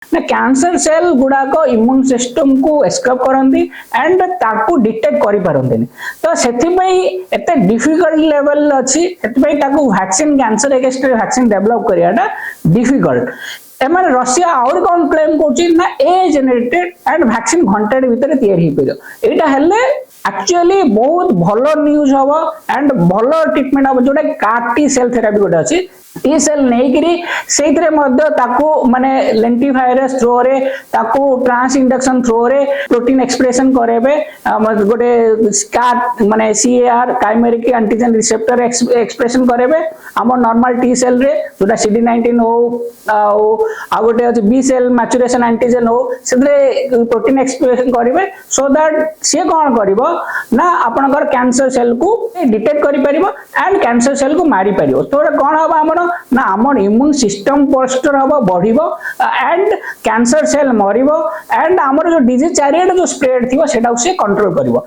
ना cancer cell गुड़ाक immune system को escape करती एंड ताकू डिटेक्ट करि पारंतिनी तो सेथिपई एते डिफिकल्ट लेवल अछि सेथिपई ताकू vaccine cancer against vaccine develop करियाटा डिफिकल्ट एमाने रशिया आउर कोन क्लेम करछि ना ए जनरेटेड एंड वैक्सीन घंटे भीतर तैयारी हे परियो एटा हेले एक्चुअली बहुत भलो न्यूज हबो एंड भलो ट्रीटमेंट हबो जोटा कार टी सेल थेरेपी गोटे अछि टी सेल नहीं करी सेइतरे मध्य ताकू माने लेंटिवायरस थ्रो रे ताकू ट्रांस इंडक्शन थ्रो रे प्रोटीन एक्सप्रेशन करेबे गोटे कार माने CAR chimeric antigen receptor expression करेबे हम नॉर्मल टी सेल रे जोटा CD19 हो आ गोटे अछि बी सेल मैच्योरेशन एंटीजन हो सेतरे प्रोटीन एक्सप्रेशन करेबे सो दैट से कोन करबो ना आपनकर कैंसर सेल को डिटेक्ट करि परिबो एंड कैंसर सेल को मारी परिबो तो कोन हबा हमर ना आम इम्यून सिस्टम पोस्टर हम बढ़िबो एंड कैंसर सेल मरिबो एंड आमर जो डिजीज चारिएट जो स्प्रेड थिबो सेटा से कंट्रोल करिवो।